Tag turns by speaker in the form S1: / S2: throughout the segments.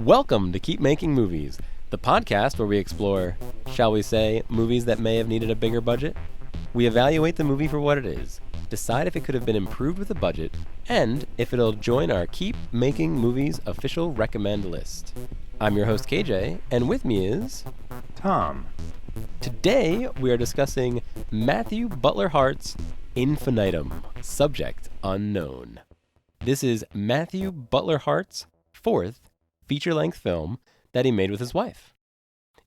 S1: Welcome to Keep Making Movies, the podcast where we explore, shall we say, movies that may have needed a bigger budget. We evaluate the movie for what it is, decide if it could have been improved with a budget, and if it'll join our Keep Making Movies official recommend list. I'm your host KJ, and with me is
S2: Tom.
S1: Today we are discussing Matthew Butler-Hart's Infinitum, subject unknown. This is Matthew Butler-Hart's fourth feature-length film that he made with his wife.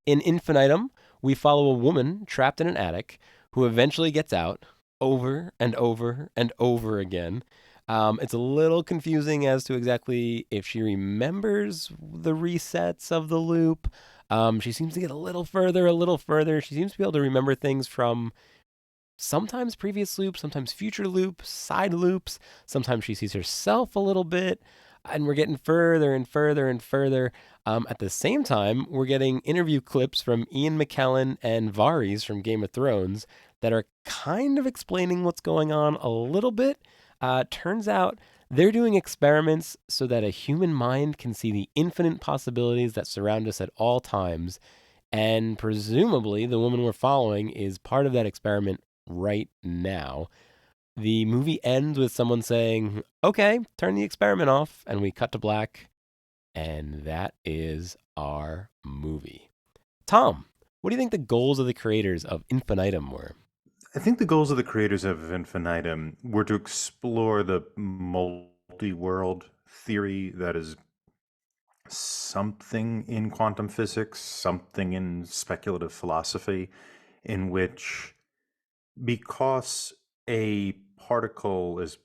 S1: In Infinitum, we follow a woman trapped in an attic who eventually gets out over and over and over again. It's a little confusing as to exactly if she remembers the resets of the loop. She seems to get a little further. She seems to be able to remember things from sometimes previous loops, sometimes future loops, side loops. Sometimes she sees herself a little bit. And we're getting further and further and further. At the same time, we're getting interview clips from Ian McKellen and Varys from Game of Thrones that are kind of explaining what's going on a little bit. Turns out they're doing experiments so that a human mind can see the infinite possibilities that surround us at all times. And presumably, the woman we're following is part of that experiment right now. The movie ends with someone saying, "Okay, turn the experiment off," and we cut to black, and that is our movie. Tom, what do you think the goals of the creators of Infinitum were?
S2: I think the goals of the creators of Infinitum were to explore the multi-world theory that is something in quantum physics, something in speculative philosophy, in which because a particle is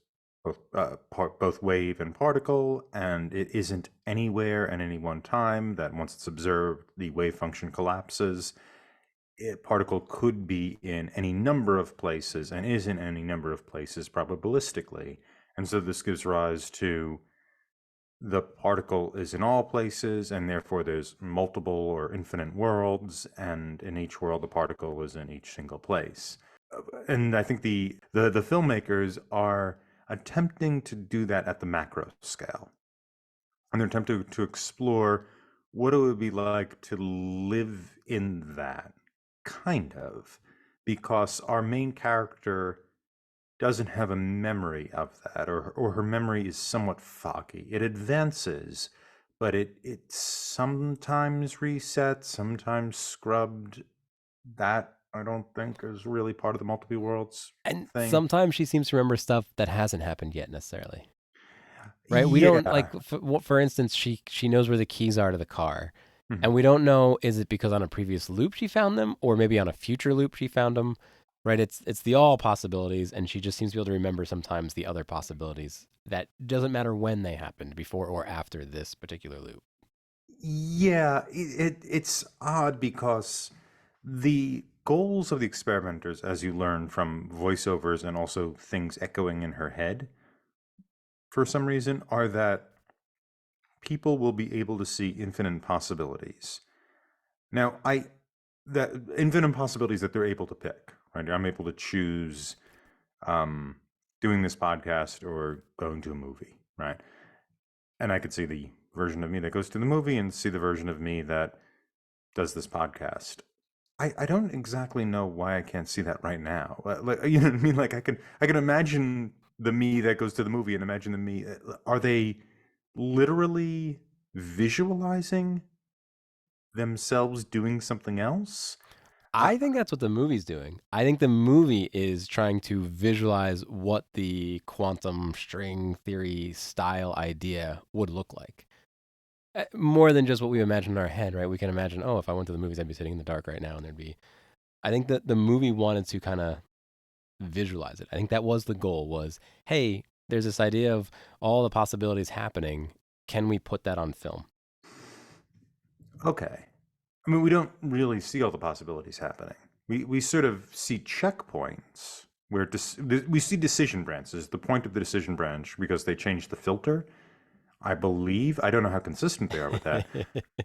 S2: both wave and particle, and it isn't anywhere at any one time, that once it's observed, the wave function collapses. A particle could be in any number of places and is in any number of places probabilistically. And so this gives rise to the particle is in all places, and therefore there's multiple or infinite worlds, and in each world the particle is in each single place. And I think the filmmakers are attempting to do that at the macro scale. And they're attempting to explore what it would be like to live in that, kind of, because our main character doesn't have a memory of that, or her memory is somewhat foggy. It advances, but it sometimes resets, sometimes scrubbed. That I don't think is really part of the multiple worlds
S1: And
S2: thing.
S1: sometimes she seems to remember stuff that hasn't happened yet necessarily, right? We don't,
S2: Yeah.
S1: like, for instance, she knows where the keys are to the car. And
S2: Mhm.
S1: we don't know, is it because on a previous loop she found them, or maybe on a future loop she found them, right? It's the all possibilities, and she just seems to be able to remember sometimes the other possibilities that doesn't matter when they happened, before or after this particular loop.
S2: Yeah, it's odd because the goals of the experimenters, as you learn from voiceovers and also things echoing in her head, for some reason, are that people will be able to see infinite possibilities. Now, that infinite possibilities that they're able to pick, right? I'm able to choose um, doing this podcast or going to a movie, right? And I could see the version of me that goes to the movie and see the version of me that does this podcast. I don't exactly know why I can't see that right now. Like, you know what I mean? Like I can imagine the me that goes to the movie and imagine the me. Are they literally visualizing themselves doing something else? I,
S1: I think that's what the movie's doing. I think the movie is trying to visualize what the quantum string theory style idea would look like. More than just what we imagine in our head, right? We can imagine, oh, if I went to the movies, I'd be sitting in the dark right now, and there'd be. I think that the movie wanted to kind of visualize it. I think that was the goal. Was, hey, there's this idea of all the possibilities happening. Can we put that on film?
S2: okay. I mean, we don't really see all the possibilities happening. We sort of see checkpoints where we see decision branches. The point of the decision branch, because they changed the filter, I believe. I don't know how consistent they are with that,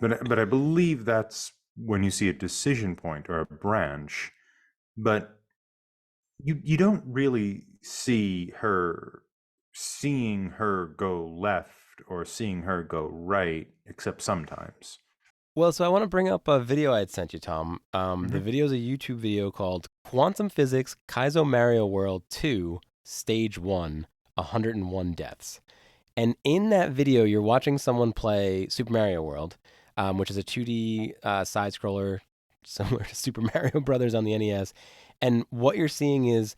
S2: but I believe that's when you see a decision point or a branch. But you don't really see her seeing her go left or seeing her go right, except sometimes.
S1: Well, so I want to bring up a video I had sent you, Tom. The
S2: Hmm.
S1: video is a YouTube video called Quantum Physics Kaizo Mario World 2 Stage 1 101 Deaths. And in that video, you're watching someone play Super Mario World, which is a 2D side scroller similar to Super Mario Brothers on the NES. And what you're seeing is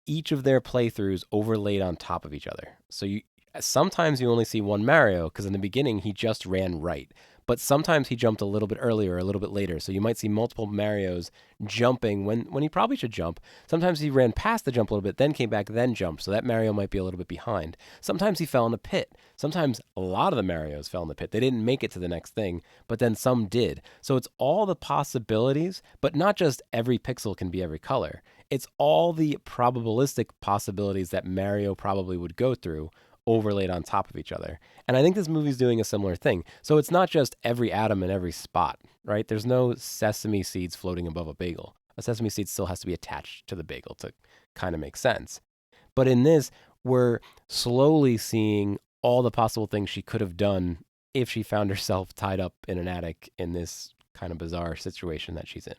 S1: each of their playthroughs overlaid on top of each other. So you sometimes you only see one Mario because in the beginning he just ran right. But sometimes he jumped a little bit earlier or a little bit later. So you might see multiple Marios jumping when he probably should jump. Sometimes he ran past the jump a little bit, then came back, then jumped. So that Mario might be a little bit behind. Sometimes he fell in the pit. Sometimes a lot of the Marios fell in the pit. They didn't make it to the next thing, but then some did. So it's all the possibilities, but not just every pixel can be every color. It's all the probabilistic possibilities that Mario probably would go through overlaid on top of each other. And I think this movie's doing a similar thing. So it's not just every atom in every spot, right? There's no sesame seeds floating above a bagel. A sesame seed still has to be attached to the bagel to kind of make sense. But in this, we're slowly seeing all the possible things she could have done if she found herself tied up in an attic in this kind of bizarre situation that she's in.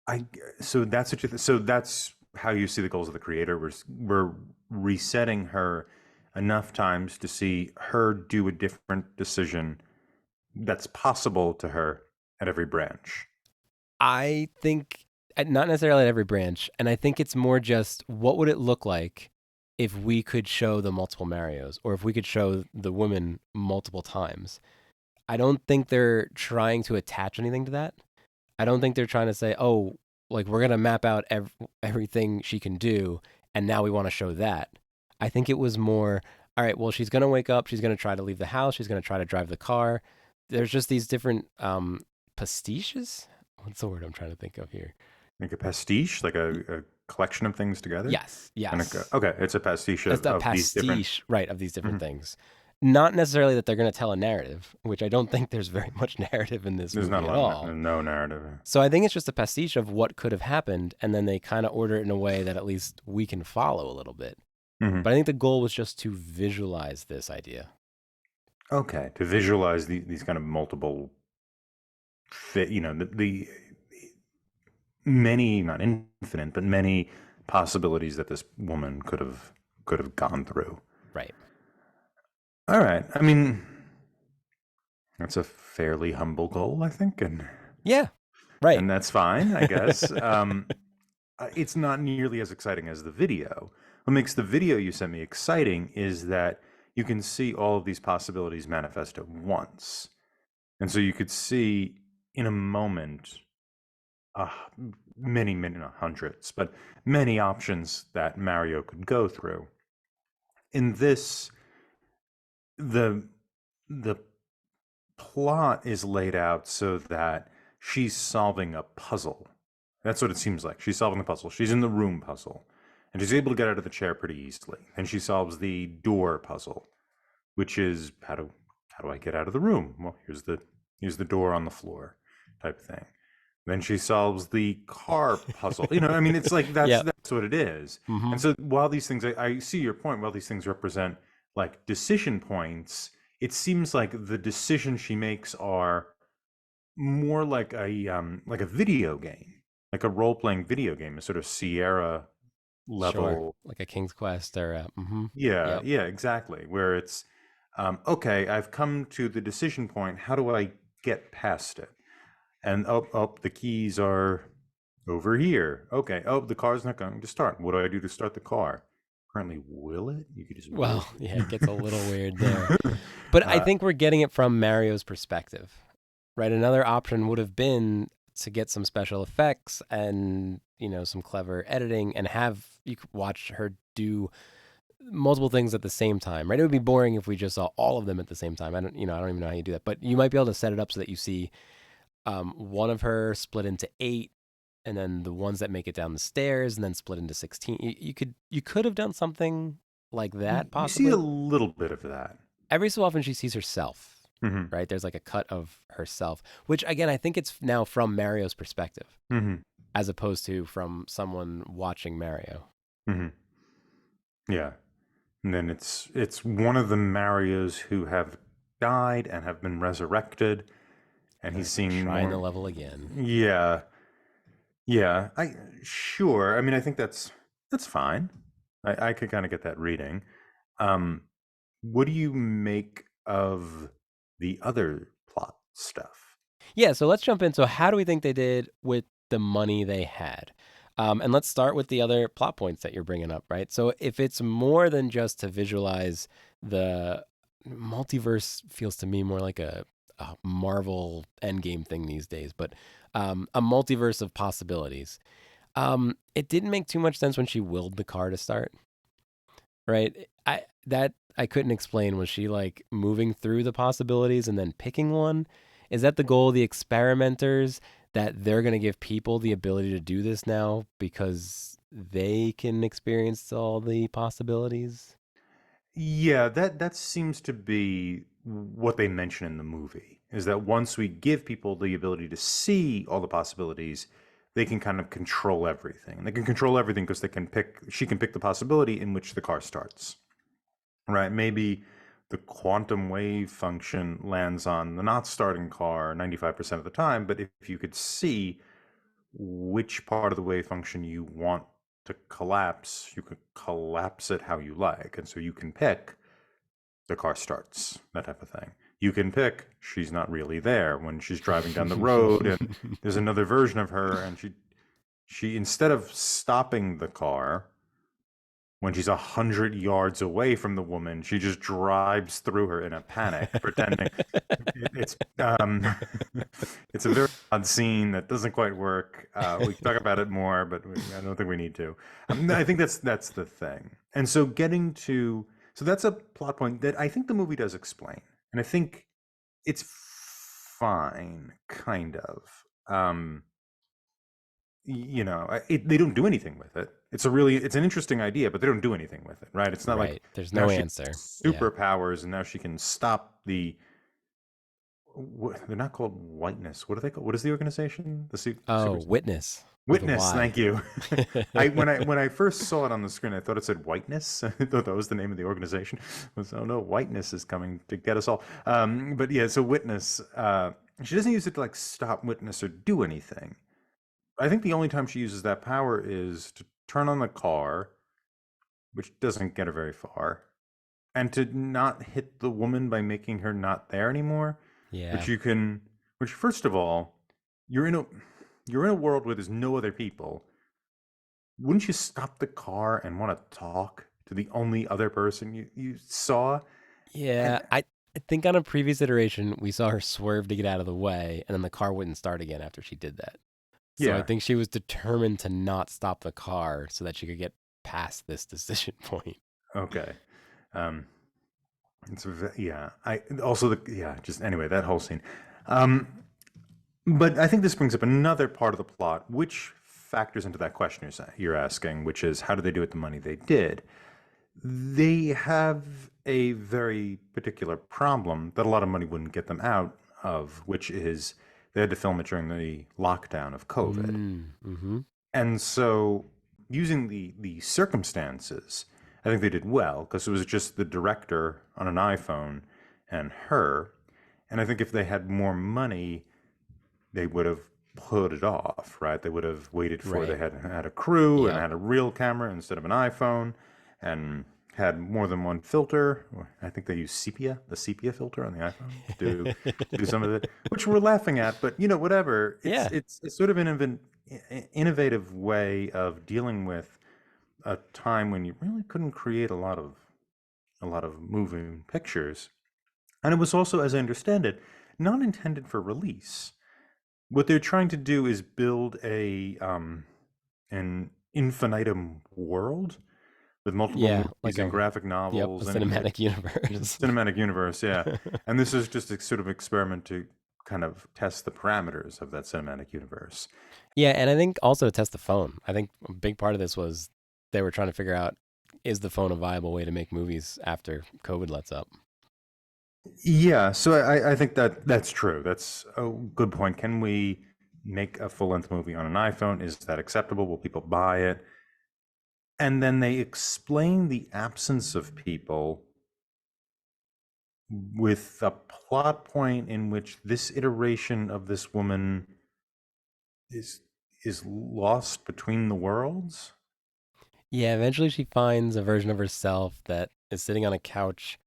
S2: I so that's what so that's how you see the goals of the creator. We're resetting her enough times to see her do a different decision that's possible to her at every branch.
S1: I think not necessarily at every branch, and I think it's more just what would it look like if we could show the multiple Marios, or if we could show the woman multiple times. I don't think they're trying to attach anything to that. I don't think they're trying to say, oh, like we're gonna map out everything she can do, and now we want to show that. I think it was more, all right. Well, she's gonna wake up. She's gonna try to leave the house. She's gonna try to drive the car. There's just these different pastiches. What's the word I'm trying to think of here?
S2: Like a pastiche, like a collection of things together.
S1: Yes,
S2: And
S1: yes.
S2: okay, it's a pastiche
S1: That's the
S2: of these different.
S1: pastiche, right, of these different
S2: Mhm.
S1: things. Not necessarily that they're going to tell a narrative, which I don't think there's very much narrative in this
S2: There's not
S1: movie
S2: a
S1: at
S2: lot
S1: all.
S2: no narrative.
S1: So I think it's just a pastiche of what could have happened, and then they kind of order it in a way that at least we can follow a little bit.
S2: Hmm.
S1: But I think the goal was just to visualize this idea.
S2: Okay, to visualize these kind of multiple fit, the many, not infinite, but many possibilities that this woman could have gone through.
S1: Right.
S2: All right. I mean, that's a fairly humble goal, I think, and
S1: Yeah. Right.
S2: that's fine, I guess. It's not nearly as exciting as the video. What makes the video you sent me exciting is that you can see all of these possibilities manifest at once. And so you could see in a moment uh, many, not hundreds, but many options that Mario could go through. In this, the the plot is laid out so that she's solving a puzzle. That's what it seems like. She's solving the puzzle. She's in the room puzzle, and she's able to get out of the chair pretty easily. And she solves the door puzzle, which is how do I get out of the room? Well, here's the door on the floor, type of thing. Then she solves the car puzzle. I mean, it's like
S1: Yeah.
S2: that's what it is.
S1: Mm-hmm.
S2: And so while these things, I see your point. While these things represent like decision points, it seems like the decisions she makes are more like a video game, like a role playing video game, a sort of Sierra
S1: Sure.
S2: level.
S1: Like a King's Quest or
S2: Yeah,
S1: Yep.
S2: yeah, exactly. Where it's okay, I've come to the decision point. How do I get past it? And the keys are over here. Okay. Oh, the car's not going to start. What do I do to start the car? Apparently, will it? You could just will
S1: Well, yeah, it gets a little weird there.
S2: it.
S1: But I think we're getting it from Mario's perspective, right? Another option would have been to get some special effects and, some clever editing and have you could watch her do multiple things at the same time, right? It would be boring if we just saw all of them at the same time. I don't even know how you do that, but you might be able to set it up so that you see one of her split into 8 and then the ones that make it down the stairs and then split into 16. You could have done something like that
S2: You see a
S1: possibly.
S2: little bit of that.
S1: Every so often she sees herself,
S2: Hmm.
S1: right? There's like a cut of herself, which again, I think it's now from Mario's perspective
S2: Hmm.
S1: as opposed to from someone watching Mario.
S2: Hmm. Yeah. And then it's one of the Marios who have died and have been resurrected, and he's seeing
S1: Trying the
S2: more.
S1: level again.
S2: Yeah, yeah. I sure. I mean, I think that's fine. I could kind of get that reading. Um, what do you make of the other plot stuff?
S1: Yeah, so let's jump in. So, how do we think they did with the money they had? And let's start with the other plot points that you're bringing up, right? So, if it's more than just to visualize the multiverse, feels to me more like a Marvel Endgame thing these days, but a multiverse of possibilities. It didn't make too much sense when she willed the car to start, right? I couldn't explain. Was she like moving through the possibilities and then picking one? Is that the goal of the experimenters, that they're going to give people the ability to do this now because they can experience all the possibilities?
S2: Yeah, that seems to be what they mention in the movie, is that once we give people the ability to see all the possibilities, they can kind of control everything. And they can control everything because she can pick the possibility in which the car starts. Right? Maybe the quantum wave function lands on the not starting car 95% of the time, but if you could see which part of the wave function you want to collapse, you could collapse it how you like. And so you can pick the car starts, that type of thing. You can pick she's not really there when she's driving down the road and there's another version of her and she instead of stopping the car when she's 100 yards away from the woman, she just drives through her in a panic, pretending it's it's a very odd scene that doesn't quite work. We can talk about it more, but I don't think we need to. I think that's the thing. And so so that's a plot point that I think the movie does explain, and I think it's fine, kind of. Um, they don't do anything with it. It's an interesting idea, but they don't do anything with it, right? It's not like
S1: Right. There's
S2: now
S1: no
S2: she
S1: answer.
S2: has
S1: Yeah.
S2: superpowers and now she can stop they're not called whiteness. What are they called? What is the organization?
S1: Oh,
S2: Super
S1: Witness with a
S2: Witness.
S1: Y.
S2: Thank you. I when I first saw it on the screen, I thought it said whiteness. I thought that was the name of the organization. I was, oh no, whiteness is coming to get us all. But yeah, so Witness. She doesn't use it to like stop Witness or do anything. I think the only time she uses that power is to turn on the car, which doesn't get her very far, and to not hit the woman by making her not there anymore.
S1: Yeah.
S2: Which you can, which first of all, you're in a you're in a world where there's no other people. Wouldn't you stop the car and want to talk to the only other person you saw?
S1: Yeah,
S2: And
S1: I think on a previous iteration we saw her swerve to get out of the way, and then the car wouldn't start again after she did that. So I
S2: yeah,
S1: think she was determined to not stop the car so that she could get past this decision point.
S2: okay. Um, yeah. I also yeah. Just anyway, that whole scene. Um, But I think this brings up another part of the plot, which factors into that question you're asking, which is how did they do with the money they did? They have a very particular problem that a lot of money wouldn't get them out of, which is they had to film it during the lockdown of COVID.
S1: Mm-hmm.
S2: And so, using the circumstances, I think they did well because it was just the director on an iPhone and her. And I think if they had more money, they would have put it off, right? They would have waited for they
S1: Right.
S2: had a crew and
S1: Yep.
S2: had a real camera instead of an iPhone, and had more than one filter. I think they use the sepia filter on the iPhone to do some of it, which we're laughing at, but whatever. It's
S1: Yeah.
S2: it's it's sort of an innovative way of dealing with a time when you really couldn't create a lot of moving pictures, and it was also, as I understand it, not intended for release. What they're trying to do is build an infinitum world with multiple
S1: Yeah. Like
S2: movies and graphic
S1: a
S2: novels and
S1: cinematic universe.
S2: cinematic universe, yeah. And this is just a sort of experiment to kind of test the parameters of that cinematic universe.
S1: Yeah, and I think also to test the phone. I think a big part of this was they were trying to figure out, is the phone a viable way to make movies after COVID lets up?
S2: Yeah, so I think that's true. That's a good point. Can we make a full length movie on an iPhone? Is that acceptable? Will people buy it? And then they explain the absence of people with a plot point in which this iteration of this woman is is lost between the worlds.
S1: Yeah, eventually she finds a version of herself that is sitting on a couch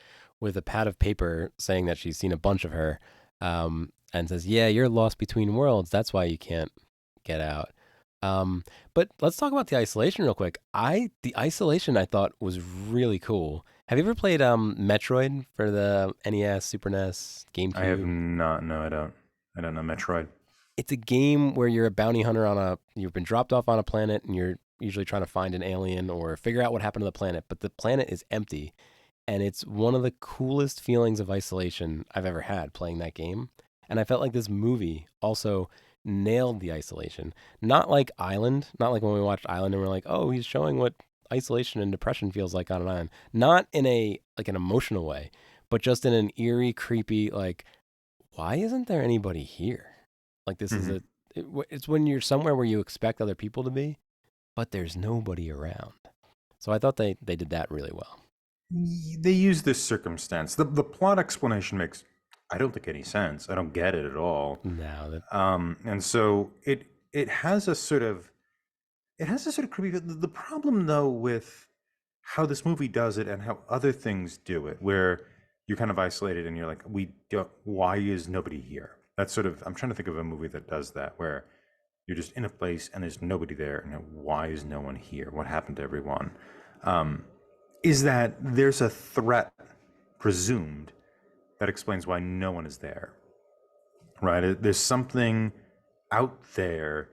S1: with a pad of paper saying that she's seen a bunch of her, and says, "Yeah, you're lost between worlds. That's why you can't get out." But let's talk about the isolation real quick. The isolation I thought was really cool. Have you ever played Metroid for the NES, Super NES,
S2: I have
S1: GameCube?
S2: not. No, I don't. I don't know Metroid.
S1: It's a game where you're a bounty hunter you've been dropped off on a planet and you're usually trying to find an alien or figure out what happened to the planet, but the planet is empty. And it's one of the coolest feelings of isolation I've ever had playing that game. And I felt like this movie also nailed the isolation. Not like Island, not like when we watched Island and we're like, oh, he's showing what isolation and depression feels like on an island. Not in a like an emotional way, but just in an eerie, creepy, like, why isn't there anybody here? Like this is
S2: Mm-hmm.
S1: it's when you're somewhere where you expect other people to be, but there's nobody around. So I thought they did that really well.
S2: They use this circumstance. The plot explanation makes, I don't think, any sense. I don't get it at all.
S1: Now that
S2: And so it has a sort of creepy. The problem though with how this movie does it and how other things do it, where you're kind of isolated and you're like, we don't. Why is nobody here? That's sort of. I'm trying to think of a movie that does that, where you're just in a place and there's nobody there, and why is no one here? What happened to everyone? Um, is that there's a threat presumed that explains why no one is there, right? There's something out there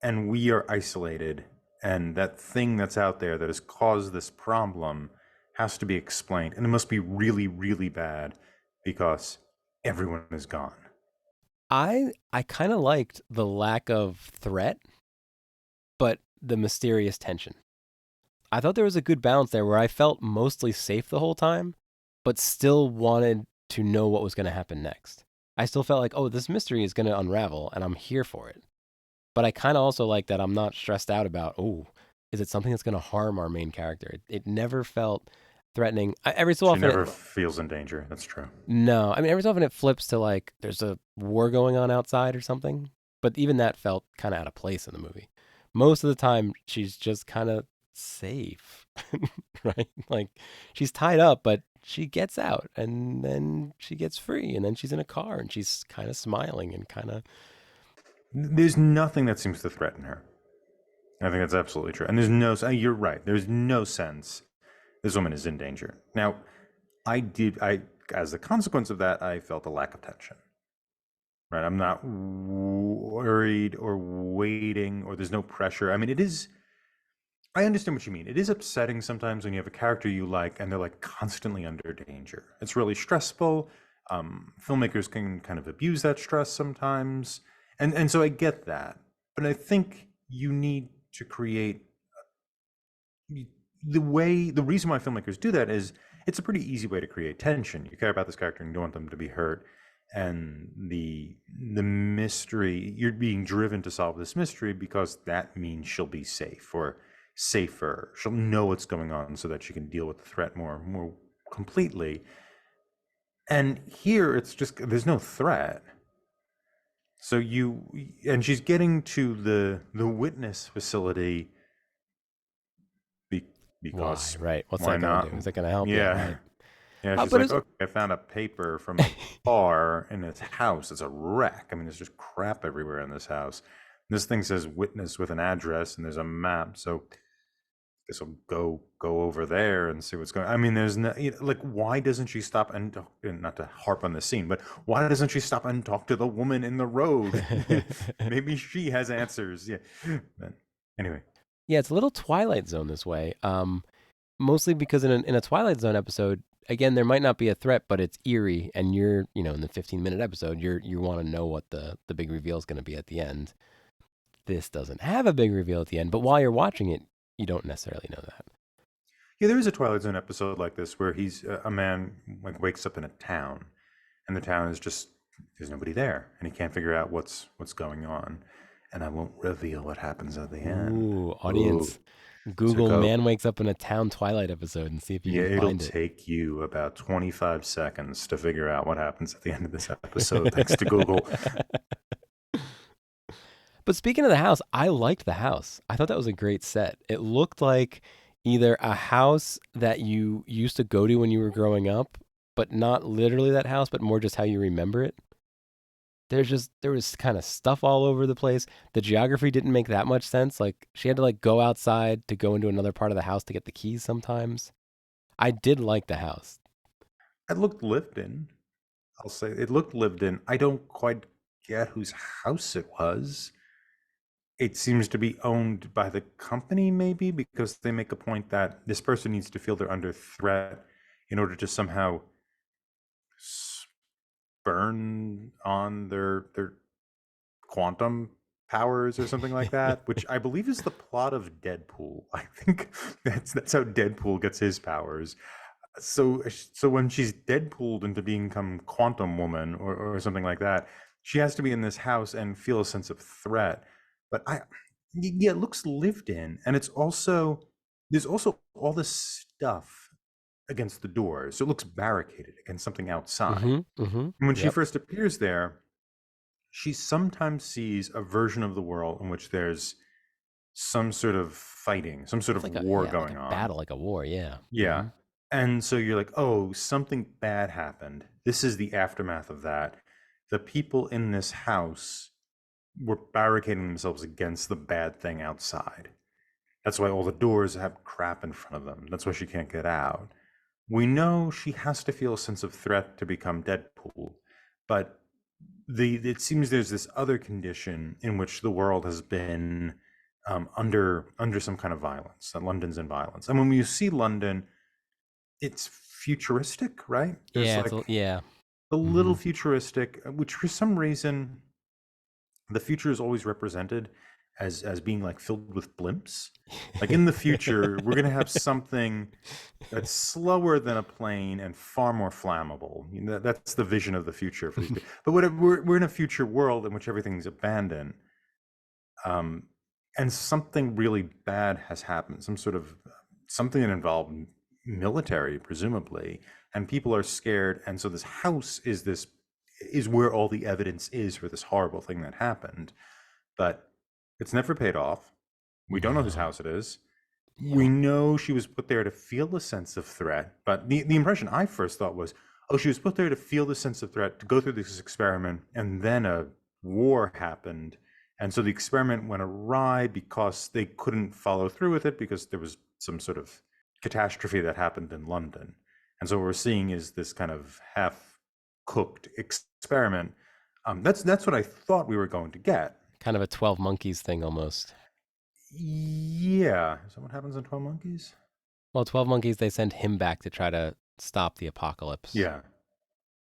S2: and we are isolated, and that thing that's out there that has caused this problem has to be explained, and it must be really, really bad because everyone is gone.
S1: I kind of liked the lack of threat, but the mysterious tension. I thought there was a good balance there where I felt mostly safe the whole time, but still wanted to know what was going to happen next. I still felt like, oh, this mystery is going to unravel, and I'm here for it. But I kind of also like that I'm not stressed out about, oh, is it something that's going to harm our main character? It never felt threatening. Every so
S2: She
S1: often,
S2: never feels in danger. That's true.
S1: no, I mean, every so often it flips to like there's a war going on outside or something. But even that felt kind of out of place in the movie. Most of the time, she's just kind of safe, right? Like she's tied up, but she gets out and then she gets free and then she's in a car and she's kind of smiling and kind of,
S2: There's nothing that seems to threaten her. I think that's absolutely true. And there's no, you're right. There's no sense this woman is in danger. Now, as a consequence of that, I felt a lack of tension. Right. I'm not worried or waiting, or there's no pressure. I mean, I understand what you mean. It is upsetting sometimes when you have a character you like and they're like constantly under danger. It's really stressful. Filmmakers can kind of abuse that stress sometimes. And so I get that. But I think you need to create the reason why filmmakers do that is it's a pretty easy way to create tension. You care about this character and you don't want them to be hurt, and the mystery, you're being driven to solve this mystery because that means she'll be safe or safer. She'll know what's going on so that she can deal with the threat more completely. And here it's just there's no threat. So she's getting to the witness facility be,
S1: why,
S2: because
S1: right? What's
S2: why
S1: that going to
S2: not?
S1: do? Is it going to help? Yeah,
S2: Yeah.
S1: right.
S2: Yeah, she's
S1: But
S2: like,
S1: it's,
S2: okay, I found a paper from a car in its house. It's a wreck. I mean, there's just crap everywhere in this house. This thing says witness with an address, and there's a map. So I guess I'll go over there and see what's going. I mean, there's no like, why doesn't she stop and not to harp on the scene, but why doesn't she stop and talk to the woman in the road? Maybe she has answers. Yeah. But anyway,
S1: yeah, it's a little Twilight Zone this way. Mostly because in a Twilight Zone episode, again, there might not be a threat, but it's eerie, and you're, in the 15-minute episode, you want to know what the big reveal is going to be at the end. This doesn't have a big reveal at the end, but while you're watching it, you don't necessarily know that.
S2: yeah, there is a Twilight Zone episode like this where he's a man like wakes up in a town, and the town is just there's nobody there, and he can't figure out what's going on. And I won't reveal what happens at the end.
S1: Ooh,
S2: Ooh,
S1: audience,
S2: It's like,
S1: Google
S2: oh,
S1: man wakes up in a town Twilight episode and see if you
S2: yeah,
S1: can
S2: it'll
S1: find it.
S2: take you about 25 seconds to figure out what happens at the end of this episode, thanks to Google.
S1: But speaking of the house, I liked the house. I thought that was a great set. It looked like either a house that you used to go to when you were growing up, but not literally that house, but more just how you remember it. There was kind of stuff all over the place. The geography didn't make that much sense. Like she had to like go outside to go into another part of the house to get the keys sometimes. I did like the house.
S2: It looked lived in. I'll say it looked lived in. I don't quite get whose house it was. It seems to be owned by the company, maybe, because they make a point that this person needs to feel they're under threat in order to somehow burn on their quantum powers or something like that, which I believe is the plot of Deadpool. I think that's how Deadpool gets his powers. So when she's Deadpooled into become Quantum Woman or something like that, she has to be in this house and feel a sense of threat. But yeah, it looks lived in, and there's also all this stuff against the door, so it looks barricaded against something outside.
S1: Mm-hmm. Mm-hmm.
S2: And when she
S1: Yep.
S2: first appears there, she sometimes sees a version of the world in which there's some sort of fighting, some sort
S1: It's
S2: of
S1: like a
S2: war
S1: like a
S2: going on.
S1: battle, like a war. Yeah.
S2: Yeah.
S1: Mm-hmm.
S2: And so you're like, oh, something bad happened. This is the aftermath of that. The people in this house were barricading themselves against the bad thing outside. That's why all the doors have crap in front of them. That's why she can't get out. We know she has to feel a sense of threat to become Deadpool, but it seems there's this other condition in which the world has been under some kind of violence. That London's in violence, and when you see London, it's futuristic, right? There's
S1: Yeah.
S2: like
S1: Yeah.
S2: a
S1: Mm-hmm.
S2: little futuristic, which for some reason the future is always represented as being like filled with blimps. Like in the future, we're gonna have something that's slower than a plane and far more flammable. You know, that's the vision of the future for these people. But whatever, we're in a future world in which everything's abandoned, um, and something really bad has happened. Some sort of something that involved military, presumably, and people are scared. And so this house is where all the evidence is for this horrible thing that happened. But it's never paid off. We don't know whose
S1: No.
S2: house it is. We
S1: Yep.
S2: know she was put there to feel a sense of threat, but the impression I first thought was, oh, she was put there to feel the sense of threat, to go through this experiment, and then a war happened. And so the experiment went awry because they couldn't follow through with it because there was some sort of catastrophe that happened in London. And so what we're seeing is this kind of half cooked experiment. That's what I thought we were going to get.
S1: Kind of a 12 Monkeys thing almost.
S2: Yeah. Is that what happens in 12 Monkeys?
S1: Well, 12 Monkeys, they send him back to try to stop the apocalypse.
S2: Yeah.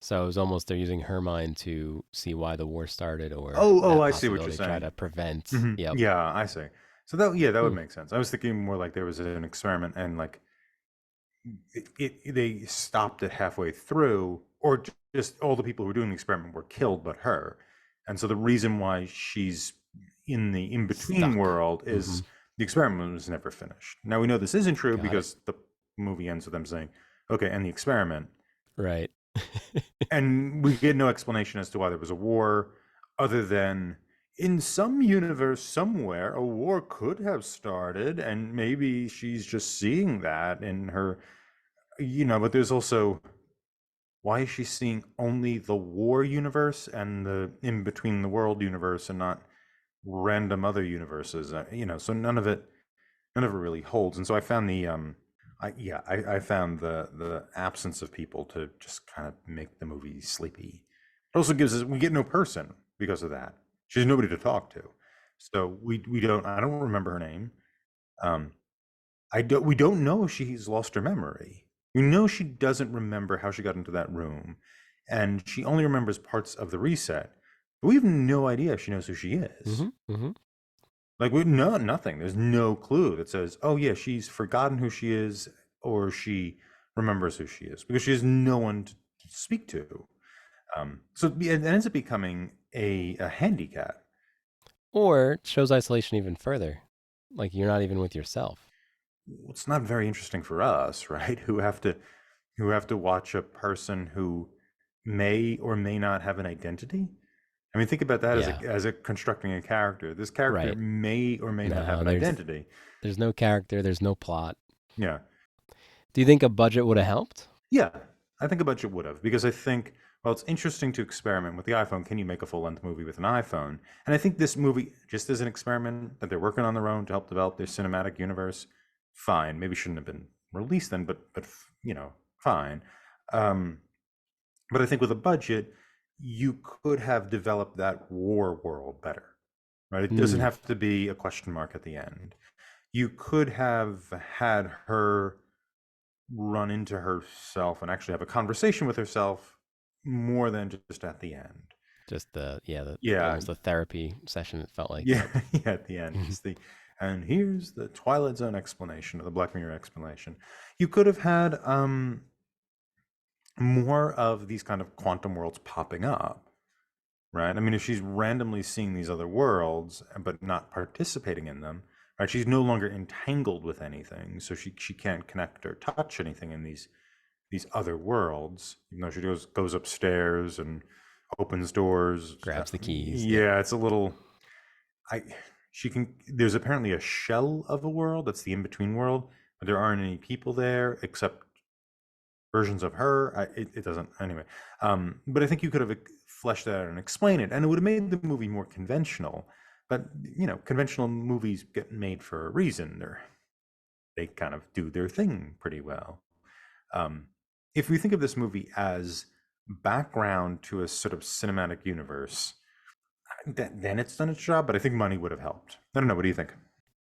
S1: So it was almost they're using her mind to see why the war started or
S2: Oh,
S1: that
S2: I see what you're
S1: possibility, try
S2: saying.
S1: to prevent.
S2: Hmm.
S1: Yep.
S2: Yeah, I see. So that would
S1: Hmm.
S2: make sense. I was thinking more like there was an experiment and like they stopped it halfway through, or just all the people who were doing the experiment were killed, but her. And so the reason why she's in the in between
S1: Stuck.
S2: world
S1: Hmm.
S2: is the experiment was never finished. Now we know this isn't true
S1: Got it.
S2: because the movie ends with them saying, "Okay, end the experiment."
S1: Right.
S2: And we get no explanation as to why there was a war, other than in some universe somewhere, a war could have started, and maybe she's just seeing that in her, but there's also, why is she seeing only the war universe and the in between the world universe and not random other universes? So none of it really holds. And so I found I found the absence of people to just kind of make the movie sleepy. It also gives us we get no person because of that. She has nobody to talk to, so we don't. I don't remember her name. Um, I don't. We don't know if she's lost her memory. We know she doesn't remember how she got into that room, and she only remembers parts of the reset. But we have no idea if she knows who she is.
S1: Hmm. Hmm.
S2: Like we know nothing. There's no clue that says, "Oh yeah, she's forgotten who she is," or she remembers who she is because she has no one to speak to. So it ends up becoming a handicap.
S1: Or shows isolation even further. Like you're not even with yourself.
S2: it's not very interesting for us, right? Who have to watch a person who may or may not have an identity. I mean, think about that as
S1: Yeah,
S2: a constructing a character. This character
S1: right.
S2: may or may not have
S1: No,
S2: an identity.
S1: there's no character, there's no plot.
S2: Yeah.
S1: Do you think a budget would have helped?
S2: Yeah, I think a budget would have, because I think, well, it's interesting to experiment with the iPhone. Can you make a full length movie with an iPhone? And I think this movie, just as an experiment that they're working on their own to help develop their cinematic universe, fine. Maybe shouldn't have been released then, but fine. Um, but I think with a budget, you could have developed that war world better, right? It doesn't
S1: Hmm.
S2: have to be a question mark at the end. You could have had her run into herself and actually have a conversation with herself more than just at the end.
S1: Just the
S2: Yeah,
S1: almost a therapy session. It felt like.
S2: yeah,
S1: Yep.
S2: yeah. At the end, just the and here's the Twilight Zone explanation or the Black Mirror explanation. You could have had more of these kind of quantum worlds popping up, right? I mean, if she's randomly seeing these other worlds but not participating in them, right? She's no longer entangled with anything, so she can't connect or touch anything in these other worlds. You know, she goes upstairs and opens doors.
S1: Grabs the keys. Yep.
S2: Yeah, it's a little. I she can. There's apparently a shell of a world that's the in between world, but there aren't any people there except versions of her. It doesn't anyway. But I think you could have fleshed that out and explained it, and it would have made the movie more conventional. But conventional movies get made for a reason. They kind of do their thing pretty well. Um, if we think of this movie as background to a sort of cinematic universe, then it's done its job. But I think money would have helped. I don't know. What do you think?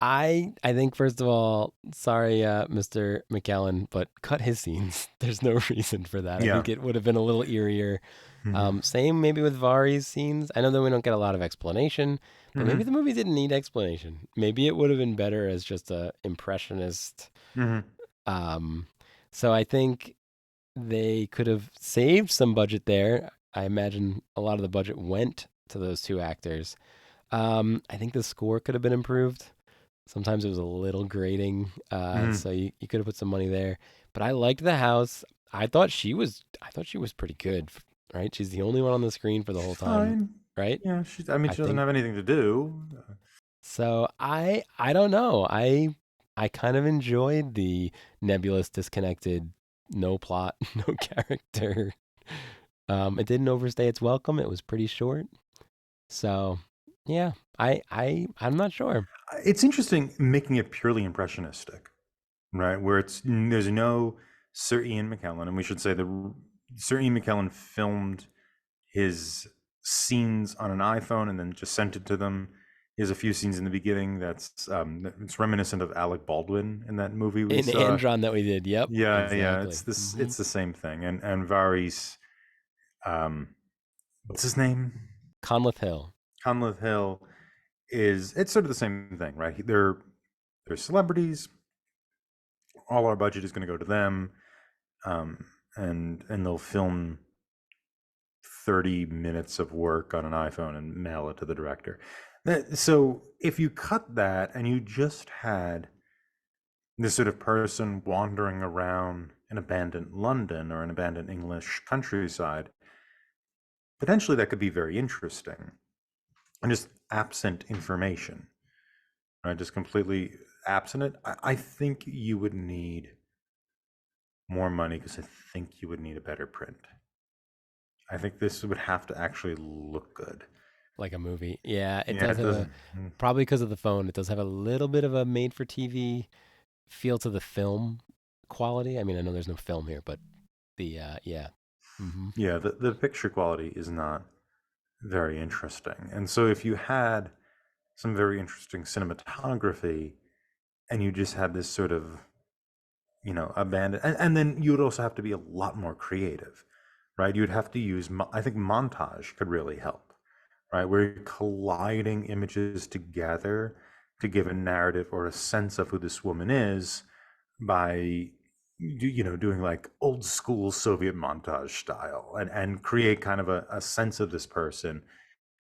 S1: I think first of all, sorry, Mr. McKellen, but cut his scenes. There's no reason for that. I
S2: Yeah.
S1: think it would have been a little eerier.
S2: Mm-hmm.
S1: Same maybe with Vari's scenes. I know that we don't get a lot of explanation, but
S2: Mm-hmm.
S1: maybe the movie didn't need explanation. Maybe it would have been better as just a impressionist.
S2: Mm-hmm.
S1: Um, so I think they could have saved some budget there. I imagine a lot of the budget went to those two actors. I think the score could have been improved. Sometimes it was a little grating,
S2: Mm-hmm.
S1: so you could have put some money there. But I liked the house. I thought she was pretty good, right? She's the only one on the screen for the
S2: She's
S1: whole time,
S2: fine.
S1: right?
S2: Yeah. I mean,
S1: I
S2: she doesn't
S1: think
S2: have anything to do.
S1: so. I don't know. I kind of enjoyed the nebulous, disconnected, no plot, no character. It didn't overstay its welcome. It was pretty short. So yeah, I'm not sure.
S2: It's interesting making it purely impressionistic, right? Where there's no Sir Ian McKellen, and we should say the Sir Ian McKellen filmed his scenes on an iPhone and then just sent it to them. He has a few scenes in the beginning it's reminiscent of Alec Baldwin in that movie we
S1: In
S2: saw.
S1: Andron that we did. Yep,
S2: Yeah, yeah,
S1: exactly.
S2: it's the same thing. And Vari's um, what's his name?
S1: Conleth Hill.
S2: Conleth Hill it's sort of the same thing, right? They're celebrities. All our budget is going to go to them, um, and they'll film 30 minutes of work on an iPhone and mail it to the director. So if you cut that and you just had this sort of person wandering around an abandoned London or an abandoned English countryside, potentially that could be very interesting and just absent information, right? Just completely absent it. I think you would need more money because I think you would need a better print. I think this would have to actually look good.
S1: Like a movie. Yeah, it
S2: Yeah,
S1: does
S2: it
S1: have a
S2: doesn't.
S1: probably because of the phone. It does have a little bit of a made for TV feel to the film quality. I mean, I know there's no film here, but the yeah. Hmm.
S2: Yeah, the picture quality is not very interesting. And so if you had some very interesting cinematography and you just had this sort of, abandoned, and then you would also have to be a lot more creative, right? You'd have to use, I think montage could really help, right? Where you're colliding images together to give a narrative or a sense of who this woman is by doing like old school Soviet montage style and create kind of a sense of this person.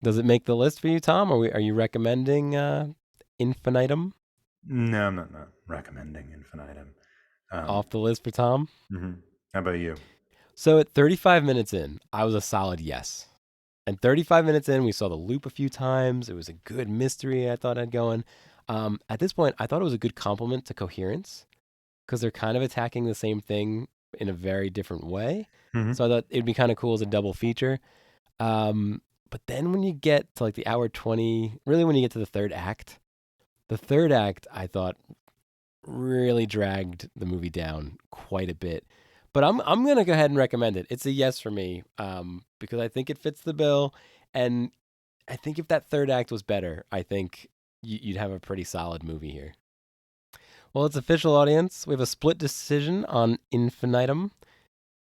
S1: Does it make the list for you, Tom? Are you recommending Infinitum?
S2: No, I'm not recommending Infinitum.
S1: Off the list for Tom.
S2: Mhm. How about you?
S1: So at 35 minutes in, I was a solid yes. And 35 minutes in, we saw the loop a few times. It was a good mystery I thought I'd going. At this point, I thought it was a good compliment to Coherence because they're kind of attacking the same thing in a very different way.
S2: Hmm.
S1: So I thought it'd be kind of cool as a double feature. Um, but then when you get to like the hour 20, really when you get to the third act I thought really dragged the movie down quite a bit. But I'm gonna go ahead and recommend it. It's a yes for me because I think it fits the bill, and I think if that third act was better, I think you'd have a pretty solid movie here. Well, it's official, audience. We have a split decision on Infinitum.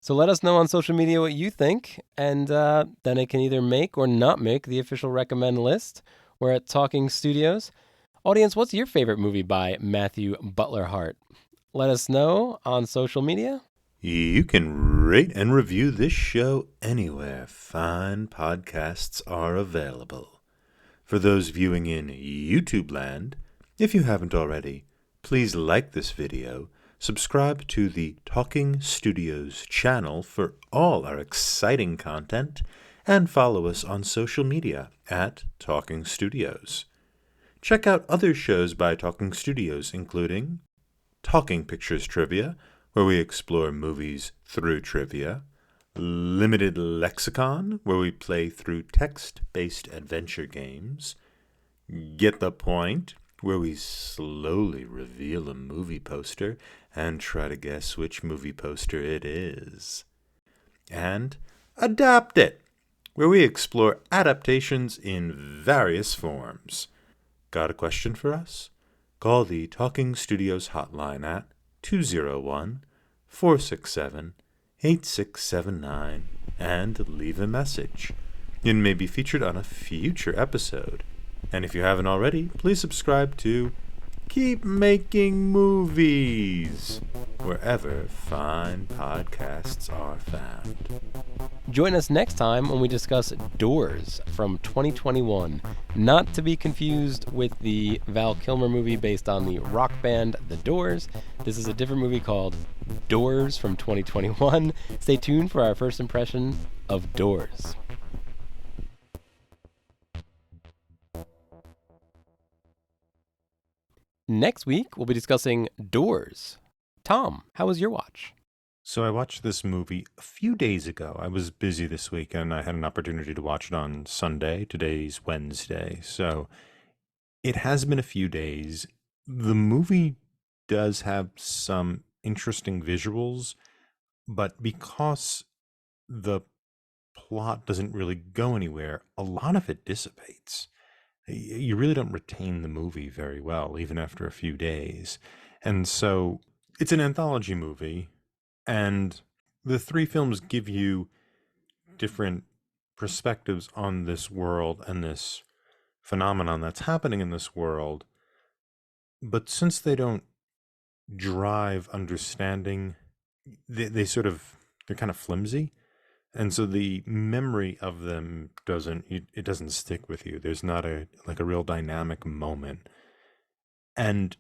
S1: So let us know on social media what you think, and then it can either make or not make the official recommend list. We're at Talking Studios. Audience, what's your favorite movie by Matthew Butler-Hart? Let us know on social media.
S3: You can rate and review this show anywhere fine podcasts are available. For those viewing in YouTube land, if you haven't already, please like this video, subscribe to the Talking Studios channel for all our exciting content, and follow us on social media at Talking Studios. Check out other shows by Talking Studios, including Talking Pictures Trivia, where we explore movies through trivia, Limited Lexicon, where we play through text-based adventure games, Get the Point, where we slowly reveal a movie poster and try to guess which movie poster it is, and Adapt It, where we explore adaptations in various forms. Got a question for us? Call the Talking Studios hotline at 201-467-8679 and leave a message. It may be featured on a future episode. And if you haven't already, please subscribe to Keep Making Movies wherever fine podcasts are found.
S1: Join us next time when we discuss Doors from 2021, not to be confused with the Val Kilmer movie based on the rock band The Doors. This is a different movie called Doors from 2021. Stay tuned for our first impression of Doors. Next week, we'll be discussing Doors. Tom, how was your watch?
S2: So I watched this movie a few days ago. I was busy this week and I had an opportunity to watch it on Sunday. Today's Wednesday. So it has been a few days. The movie does have some interesting visuals, but because the plot doesn't really go anywhere, a lot of it dissipates. You really don't retain the movie very well, even after a few days. And so it's an anthology movie, and the three films give you different perspectives on this world and this phenomenon that's happening in this world. But since they don't drive understanding, they're kind of flimsy. And so the memory of them doesn't stick with you. There's not a real dynamic moment. And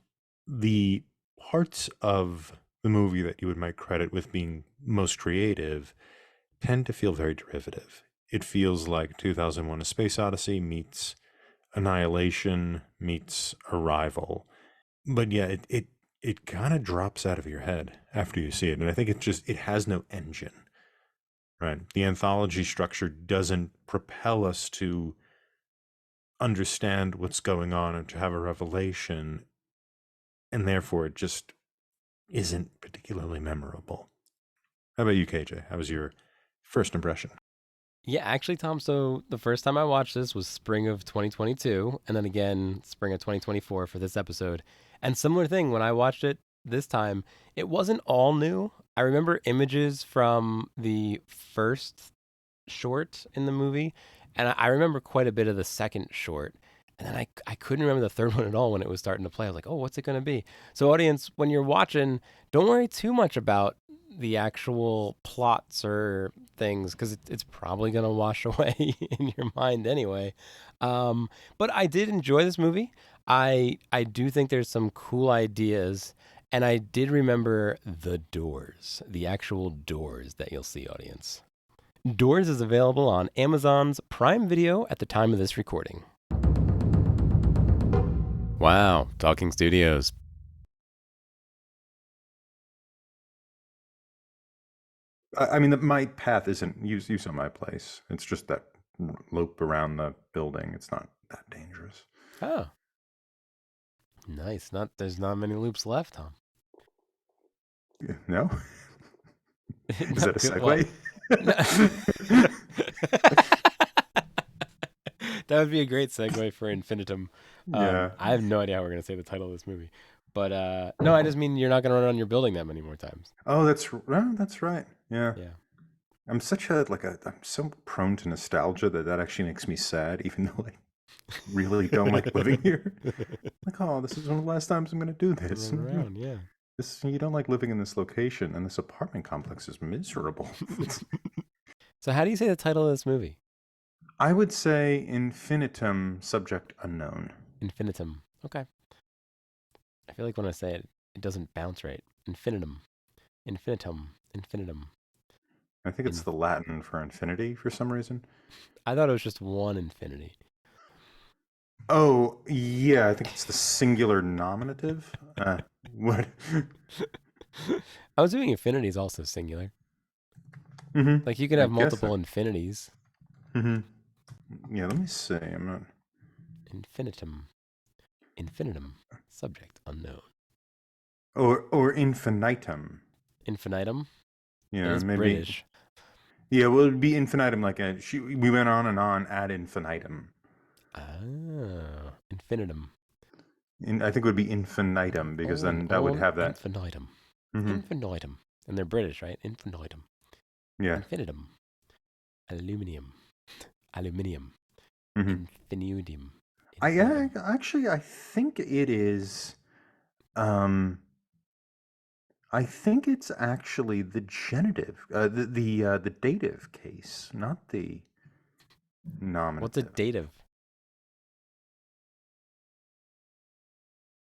S2: the parts of the movie that you might credit with being most creative tend to feel very derivative. It feels like 2001: A Space Odyssey meets Annihilation meets Arrival. But yeah, it kind of drops out of your head after you see it. And I think it has no engine. Right. The anthology structure doesn't propel us to understand what's going on and to have a revelation, and therefore it just isn't particularly memorable. How about you, KJ? How was your first impression?
S1: Yeah, actually, Tom, so the first time I watched this was spring of 2022, and then again, spring of 2024 for this episode. And similar thing, when I watched it this time, it wasn't all new. I remember images from the first short in the movie, and I remember quite a bit of the second short. And then I couldn't remember the third one at all when it was starting to play. I was like, oh, what's it going to be? So, audience, when you're watching, don't worry too much about the actual plots or things because it's probably going to wash away in your mind anyway. But I did enjoy this movie. I do think there's some cool ideas, and I did remember the Doors, the actual Doors that you'll see, audience. Doors is available on Amazon's Prime Video at the time of this recording. Wow, Talking Studios.
S2: I mean, my path isn't you saw my place. It's just that loop around the building. It's not that dangerous.
S1: Oh, nice. There's not many loops left, Tom.
S2: No? Is that a
S1: Good- well,
S2: segue?
S1: no. That would be a great segue for Infinitum.
S2: Yeah.
S1: I have no idea how we're going to say the title of this movie. But no, I just mean you're not going to run on your building that many more times.
S2: Oh, that's right. Yeah.
S1: Yeah.
S2: I'm so prone to nostalgia that actually makes me sad, even though I really don't like living here. Like, oh, this is one of the last times I'm going to do this.
S1: Run around, yeah.
S2: You don't like living in this location, and this apartment complex is miserable.
S1: So how do you say the title of this movie?
S2: I would say infinitum, subject unknown.
S1: Infinitum. Okay. I feel like when I say it, it doesn't bounce right. Infinitum. Infinitum. Infinitum.
S2: I think it's the Latin for infinity for some reason.
S1: I thought it was just one infinity.
S2: Oh, yeah, I think it's the singular nominative. What?
S1: I was doing infinities also singular.
S2: Mm-hmm.
S1: Like you can have multiple infinities.
S2: Mm-hmm. Yeah, let me see. I'm not.
S1: Infinitum. Infinitum. Subject unknown.
S2: Or infinitum.
S1: Infinitum.
S2: Yeah,
S1: It's
S2: maybe.
S1: British.
S2: Yeah, well, it'd be infinitum. We went on and on ad infinitum.
S1: Ah, infinitum.
S2: I think it would be infinitum because then that would have that.
S1: Infinitum.
S2: Mm-hmm.
S1: Infinitum. And they're British, right? Infinitum.
S2: Yeah.
S1: Infinitum. Aluminium. Aluminium.
S2: Mm-hmm.
S1: Infinitum.
S2: I think it is. I think it's actually the genitive, the dative case, not the nominative.
S1: What's a dative?